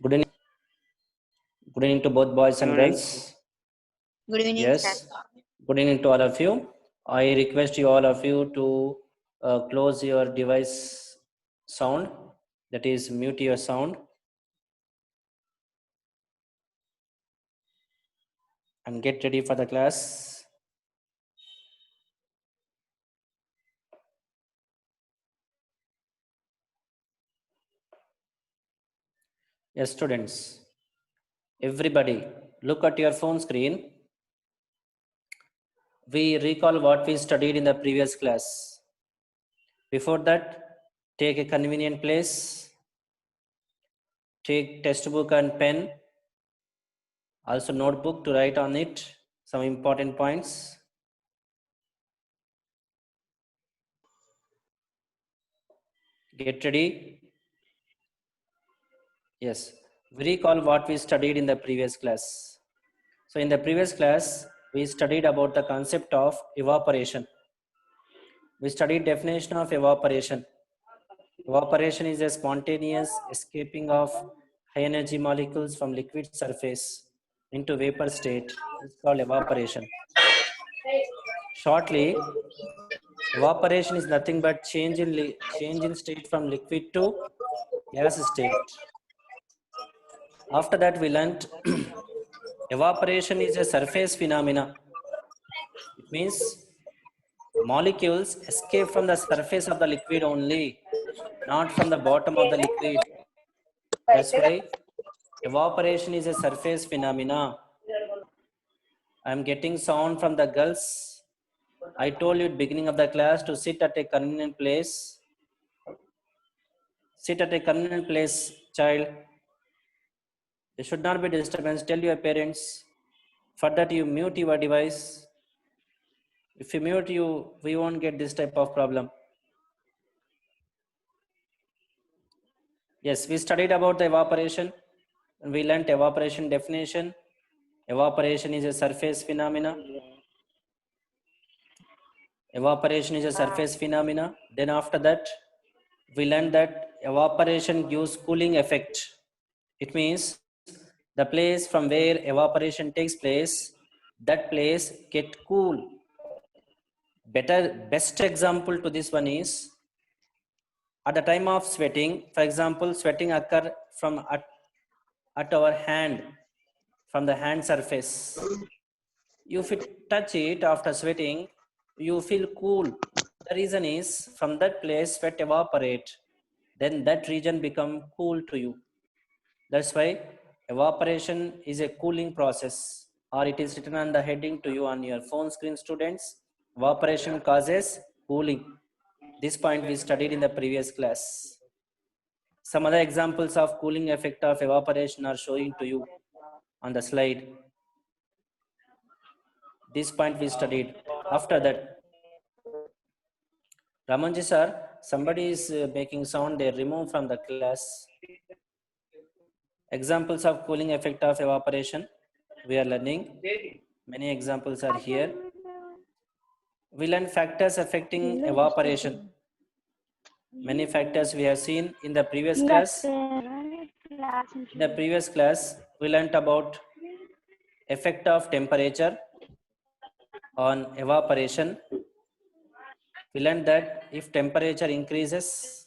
Good evening. Good evening to both boys and Good evening. girls. Good evening, Yes. sir. Good evening to all of you. I request you all of you to close your device sound. That is, mute your sound. And get ready for the class. Yes, students. Everybody, look at your phone screen. We recall what we studied in the previous class. Before that, take a convenient place. Take textbook and pen. Also notebook to write on it some important points. Get ready. Yes, we recall what we studied in the previous class. So in the previous class, we studied about the concept of evaporation. We studied definition of evaporation. Evaporation is a spontaneous escaping of high energy molecules from liquid surface into vapor state. It's called evaporation. Shortly, evaporation is nothing but change in state from liquid to gas state. After that, we learnt evaporation is a surface phenomena. It means molecules escape from the surface of the liquid only, not from the bottom of the liquid. That's why evaporation is a surface phenomena. I'm getting sound from the girls. I told you at beginning of the class to sit at a convenient place. Sit at a convenient place, child. There should not be disturbance. Tell your parents. For that, you mute your device. If you mute we won't get this type of problem. Yes, we studied about the evaporation. We learnt evaporation definition. Evaporation is a surface phenomena. Evaporation is a surface phenomena. Then after that, we learned that evaporation gives cooling effect. It means the place from where evaporation takes place, that place get cool. Best example to this one is at the time of sweating. For example, sweating occur from at our hand, from the hand surface. If you touch it after sweating, you feel cool. The reason is from that place sweat evaporate, then that region become cool to you. That's why evaporation is a cooling process, or it is written on the heading to you on your phone screen, students. Evaporation causes cooling. This point we studied in the previous class. Some other examples of cooling effect of evaporation are showing to you on the slide. This point we studied. After that, Ramanji sir, somebody is making sound, they remove from the class. Examples of cooling effect of evaporation, we are learning. Many examples are here. We learn factors affecting evaporation. Many factors we have seen in the previous class. In the previous class, we learnt about effect of temperature on evaporation. We learned that if temperature increases,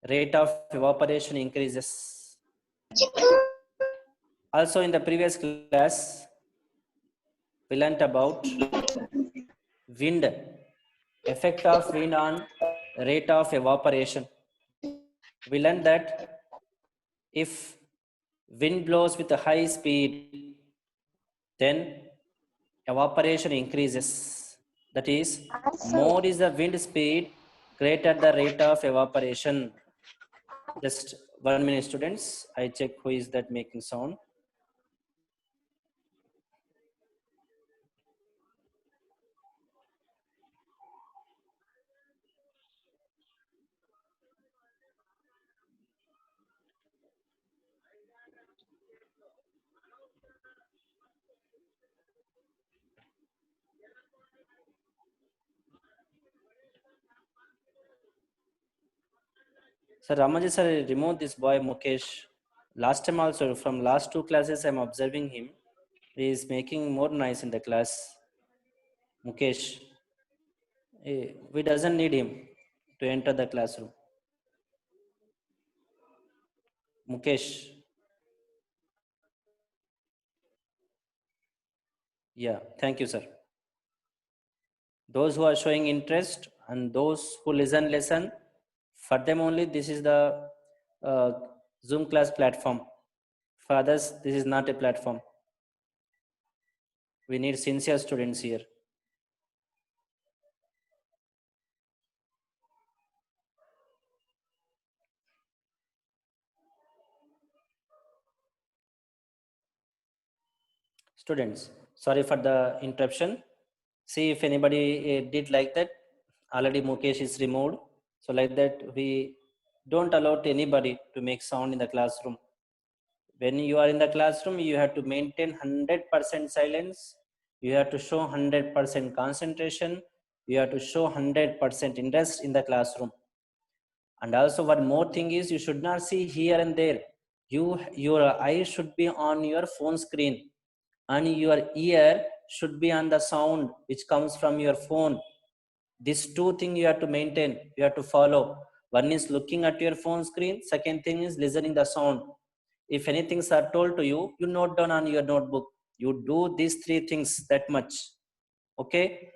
rate of evaporation increases. Also in the previous class, we learnt about wind, effect of wind on rate of evaporation. We learned that if wind blows with a high speed, then evaporation increases. That is, more is the wind speed, greater the rate of evaporation. Just 1 minute, students. I check who is that making sound. Sir, Ramaji sir, remove this boy Mukesh. Last time also, from last 2 classes, I'm observing him. He is making more noise in the class. Mukesh, we doesn't need him to enter the classroom. Mukesh. Yeah, thank you, sir. Those who are showing interest and those who listen, for them only this is the Zoom class platform. For others, this is not a platform. We need sincere students here. Students, sorry for the interruption. See if anybody did like that. Already Mukesh is removed. So like that, we don't allow anybody to make sound in the classroom. When you are in the classroom, you have to maintain 100% silence. You have to show 100% concentration. You have to show 100% interest in the classroom. And also one more thing is you should not see here and there. Your eye should be on your phone screen and your ear should be on the sound which comes from your phone. These two things you have to maintain, you have to follow. One is looking at your phone screen. Second thing is listening the sound. If anything are told to you, you note down on your notebook. You do these 3 things that much. Okay.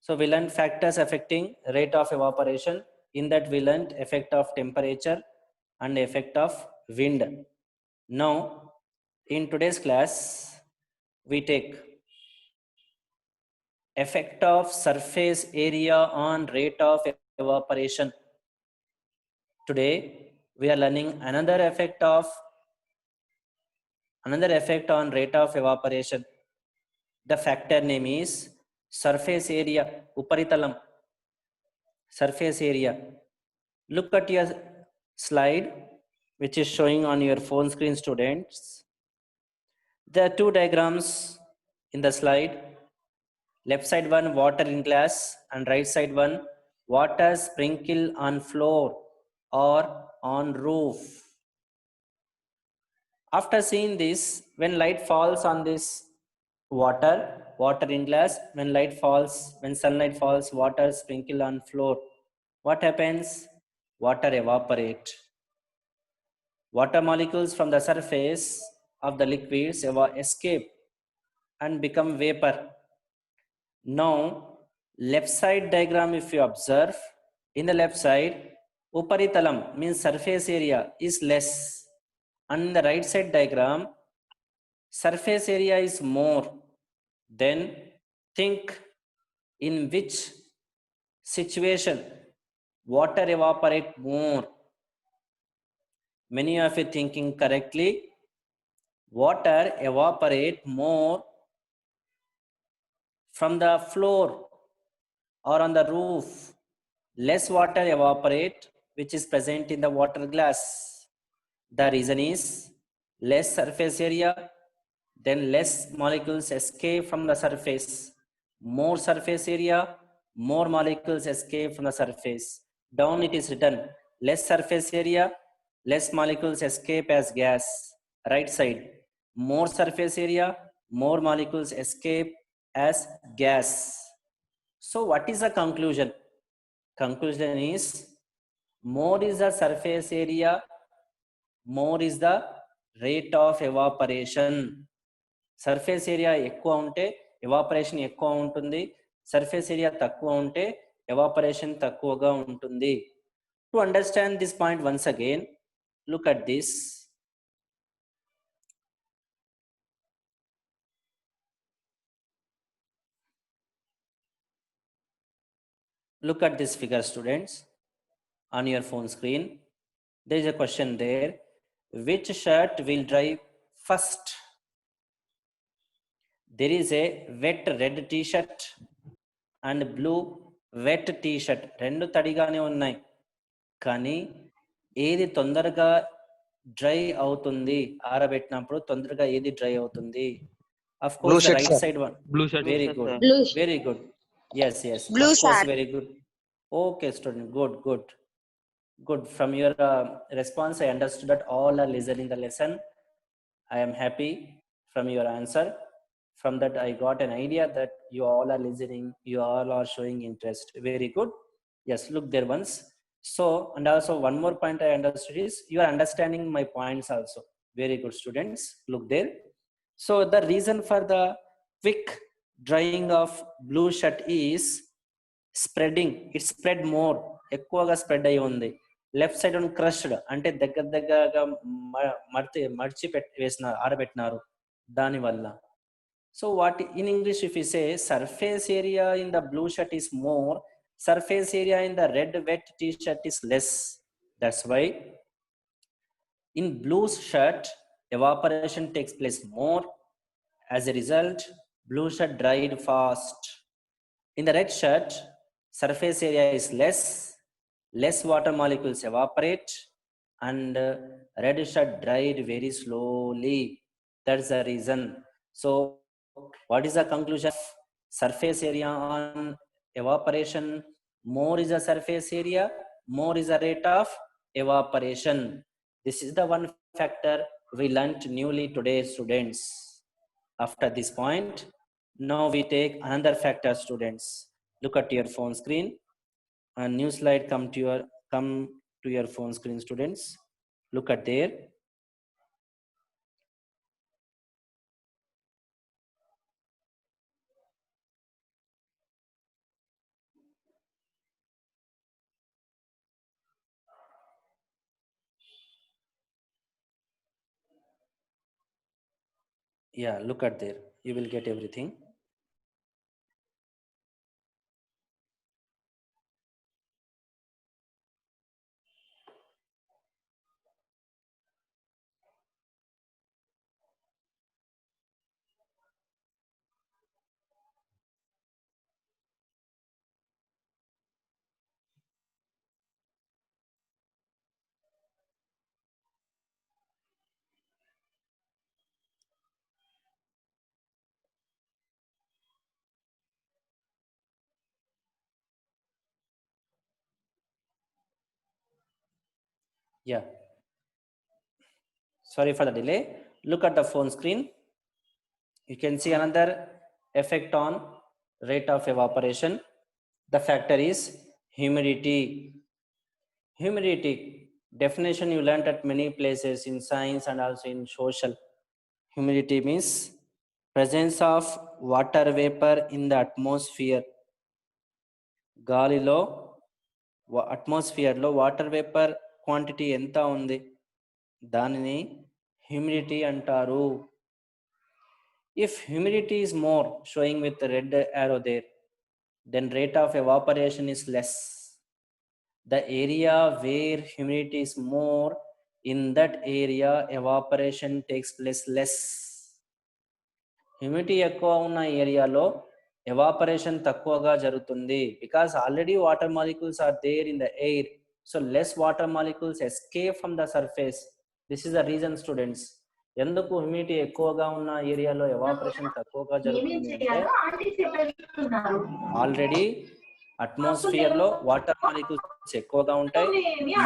So we learned factors affecting rate of evaporation. In that we learned effect of temperature and effect of wind. Now in today's class we take effect of surface area on rate of evaporation. Today we are learning another effect on rate of evaporation. The factor name is surface area, uparitalam, surface area. Look at your slide which is showing on your phone screen, students. There are 2 diagrams in the slide. Left side one water in glass and right side one water sprinkle on floor or on roof. After seeing this, when light falls on this water in glass, when sunlight falls, water sprinkle on floor. What happens? Water evaporate. Water molecules from the surface of the liquids escape and become vapor. Now, left side diagram if you observe, in the left side, uparitalam means surface area is less. And in the right side diagram, surface area is more. Then think in which situation water evaporate more. Many of you thinking correctly. Water evaporate more from the floor or on the roof. Less water evaporate which is present in the water glass. The reason is less surface area, then less molecules escape from the surface. More surface area, more molecules escape from the surface. Down it is written less surface area, less molecules escape as gas. Right side, more surface area, more molecules escape as gas. So what is the conclusion? Conclusion is more is the surface area, more is the rate of evaporation. Surface area ఎక్కువ ఉంటే evaporation ఎక్కువ ఉంటుంది. Surface area తక్కువ ఉంటే evaporation తక్కువగా ఉంటుంది. To understand this point once again, look at this. Look at this figure, students, on your phone screen. There is a question there. Which shirt will dry first? There is a wet red t-shirt and blue wet t-shirt. రెండు తడిగానే ఉన్నాయి. కానీ ఏది తొందరగా dry అవుతుంది? ఆరబెట్టినప్పుడు తొందరగా ఏది dry అవుతుంది? Of course, the right side one. Blue shirt. Very good. Very good. Yes. Blue of course, shirt. very good. Okay, student. Good. Good. From your response, I understood that all are listening the lesson. I am happy from your answer. From that, I got an idea that you all are listening. You all are showing interest. Very good. Yes, look there once. So, and also one more point I understood is you are understanding my points also. Very good, students. Look there. So the reason for the quick drying of blue shirt is spreading. It spread more. ఎక్కువగా spread అయి ఉంది. Left side crushed అంటే దగ్గరగా మర్చి వేసినారు, ఆరబెట్టినారు దానివల్ల. So what in English if you say surface area in the blue shirt is more, surface area in the red wet t-shirt is less. That's why in blue shirt evaporation takes place more. As a result, blue shirt dried fast. In the red shirt, surface area is less water molecules evaporate, and red shirt dried very slowly. That's the reason. So what is the conclusion? Surface area on evaporation, more is the surface area, more is the rate of evaporation. This is the one factor we learnt newly today, students. After this point, now we take another factor, students. Look at your phone screen. A new slide come to your phone screen, students. Look at there. Yeah, look at there. You will get everything. Yeah. Sorry for the delay. Look at the phone screen. You can see another effect on rate of evaporation. The factor is humidity. Humidity definition you learned at many places in science and also in social. Humidity means presence of water vapor in the atmosphere. గాలిలో అట్మాస్ఫియర్లో water vapour quantity ఎంత ఉంది, దానిని humidity అంటారు. If humidity is more, showing with the red arrow there, then rate of evaporation is less. The area where humidity is more, in that area evaporation takes place less. Humidity ఎక్కువ ఉన్న ఏరియాలో evaporation తక్కువగా జరుగుతుంది, because already water molecules are there in the air. So less water molecules escape from the surface. This is the reason, students. ఎందుకు humidity ఎక్కువగా ఉన్న ఏరియాలో evaporation తక్కువగా జరుగుతుంది అంటే ఆల్రెడీ అట్మాస్ఫియర్ లో వాటర్ మాలిక్యూల్స్ ఎక్కువగా ఉంటాయి,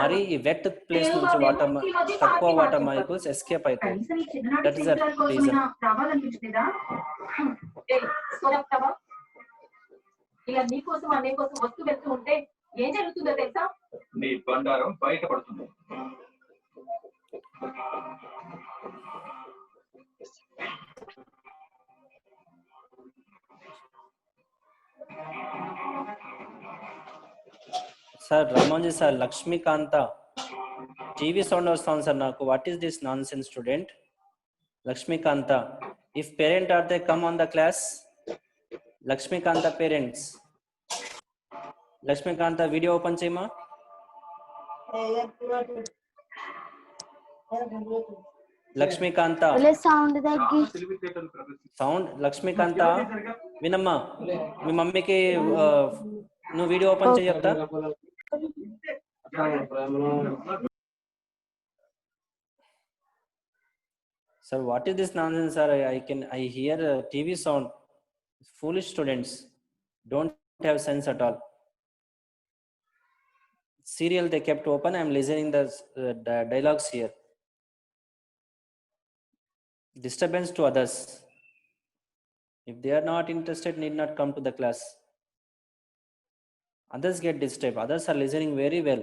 మరి ఈ వెట్ ప్లేస్ నుంచి తక్కువ వాటర్ మాలిక్యూల్స్ ఎస్కేప్ అవుతాయి. That is the reason. ఇలా నీకోసం అనే కోసం వస్తూ వెళ్తూ ఉంటే ఏం జరుగుతుందో తెలుసా? నీ బండారం బయటపడుతుంది. Sir Ramoji sir, Lakshmikanta TV sound వస్తుంది సార్ నాకు. What is this nonsense student? Lakshmikanta, if parent are they come on the class. Lakshmikanta parents. Lakshmikanta video open చేయమా. లక్ష్మీకాంత సౌండ్. లక్ష్మీకాంత వినమ్మా, మీ మమ్మీకి నువ్వు వీడియో ఓపెన్ చేయి చెప్తా. Sir what is this nonsense sir? I hear TV sound. Foolish students don't have sense at all. Serial they kept open. I'm listening the dialogues here. Disturbance to others. If they are not interested, need not come to the class. Others get disturbed. Others are listening very well,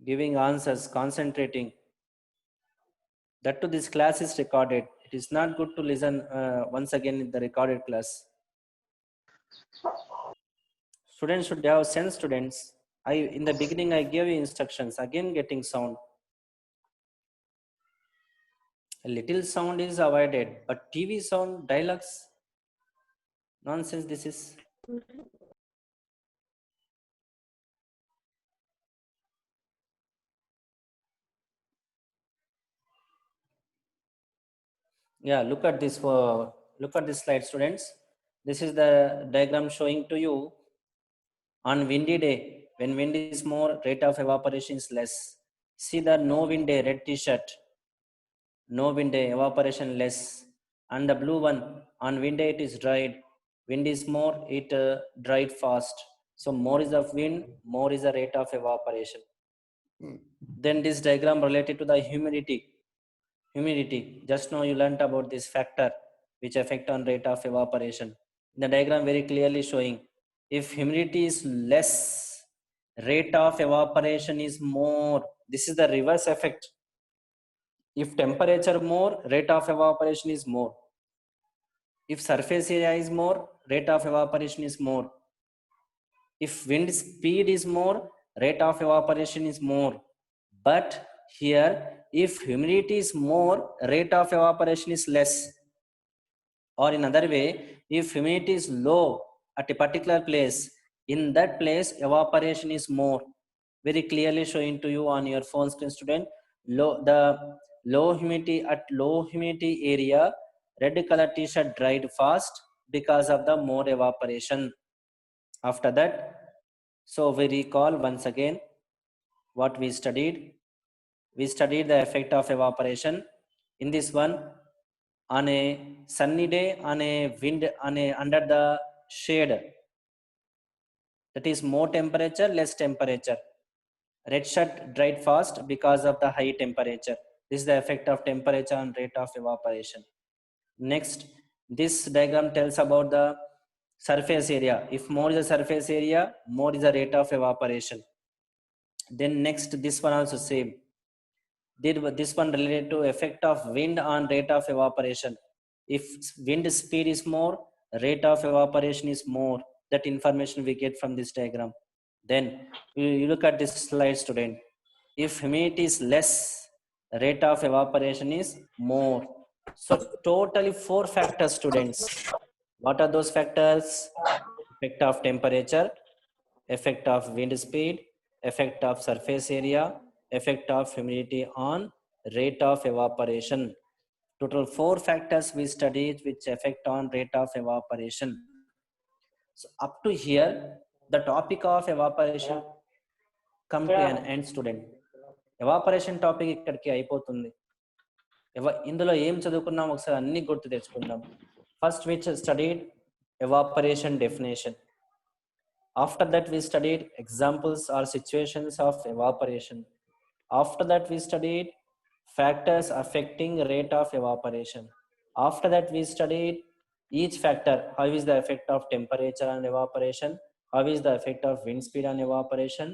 giving answers, concentrating. That to this class is recorded. It is not good to listen once again in the recorded class. Students should have sense. Students, in the beginning I gave you instructions. Again, getting sound. A little sound is avoided, but TV sound, dialogues, nonsense. This is. Yeah, look at this. Look at this slide, students. This is the diagram showing to you on windy day. When wind is more, rate of evaporation is less. See the no wind day, red t-shirt. No wind day, evaporation less. And the blue one, on wind day it is dried. Wind is more, it dried fast. So more is the wind, more is the rate of evaporation. Then this diagram related to the humidity. Humidity. Just now you learnt about this factor which affect on rate of evaporation. The diagram very clearly showing if humidity is less, rate of evaporation is more. This is the reverse effect. If temperature more, rate of evaporation is more. If surface area is more, rate of evaporation is more. If wind speed is more, rate of evaporation is more. But here, if humidity is more, rate of evaporation is less. Or in other way, if humidity is low at a particular place, in that place evaporation is more. Very clearly showing to you on your phone screen, student. The low humidity at low humidity area, red color t-shirt dried fast because of the more evaporation. After that, so we recall once again what we studied. We studied the effect of evaporation. In this one, on a sunny day, on a wind, under the shade, that is more temperature, less temperature. Red shirt dried fast because of the high temperature. This is the effect of temperature on rate of evaporation. Next, this diagram tells about the surface area. If more is the surface area, more is the rate of evaporation. Then next, this one also same. This one related to effect of wind on rate of evaporation. If wind speed is more, rate of evaporation is more. That information we get from this diagram. Then you look at this slide, student. If humidity is less, rate of evaporation is more. So totally 4 factors, students. What are those factors? Effect of temperature, effect of wind speed, effect of surface area, effect of humidity on rate of evaporation. Total 4 factors we studied which affect on rate of evaporation. So up to here, the topic of evaporation come to an end, student. Evaporation topic ఇక్కడికి అయిపోతుంది. ఇందులో ఏం చదువుకున్నాం ఒకసారి అన్ని గుర్తు తెచ్చుకుందాం. First we studied evaporation definition. After that we studied examples or situations of evaporation. After that we studied factors affecting rate of evaporation. After that we studied each factor. How is the effect of temperature on evaporation? How is the effect of wind speed on evaporation?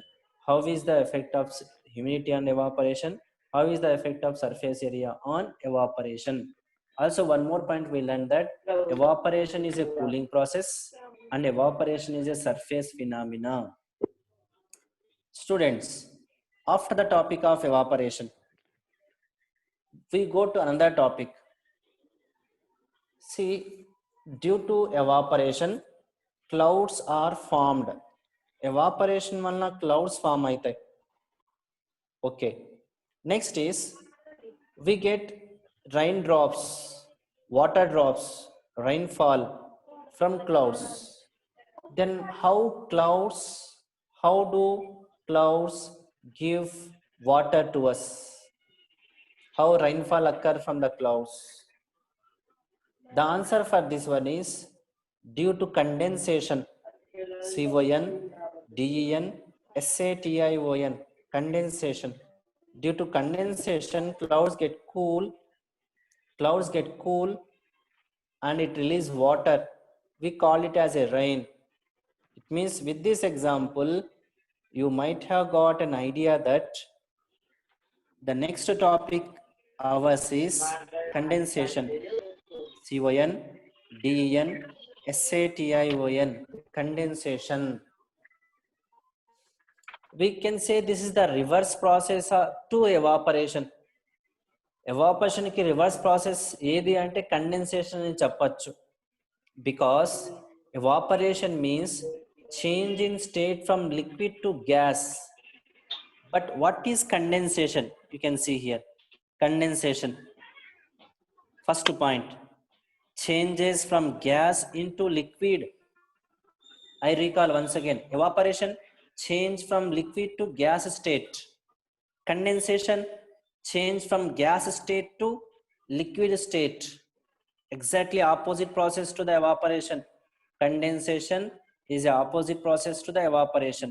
How is the effect of humidity on evaporation? How is the effect of surface area on evaporation? Also, one more point we learned that evaporation is a cooling process and evaporation is a surface phenomena. Students, after the topic of evaporation, we go to another topic. See, due to evaporation, clouds are formed. Evaporation వలన clouds form అవుతాయి. Okay. Next is, we get raindrops, water drops, rainfall from clouds. Then how do clouds give water to us? How rainfall occur from the clouds? The answer for this one is due to condensation. CON, DEN, S-A-T-I-O-N, condensation. Due to condensation, clouds get cool and it releases water. We call it as a rain. It means with this example, you might have got an idea that the next topic ours is condensation. C-O-N-D-E-N-S-A-T-I-O-N, condensation. We can say this is the reverse process to evaporation. Evaporation ki reverse process ఏది అంటే condensation అని చెప్పొచ్చు. Because evaporation means change in state from liquid to gas. But what is condensation? You can see here. Condensation. First point, changes from gas into liquid. I recall once again, evaporation, change from liquid to gas state. Condensation, change from gas state to liquid state. Exactly opposite process to the evaporation. Condensation is the opposite process to the evaporation.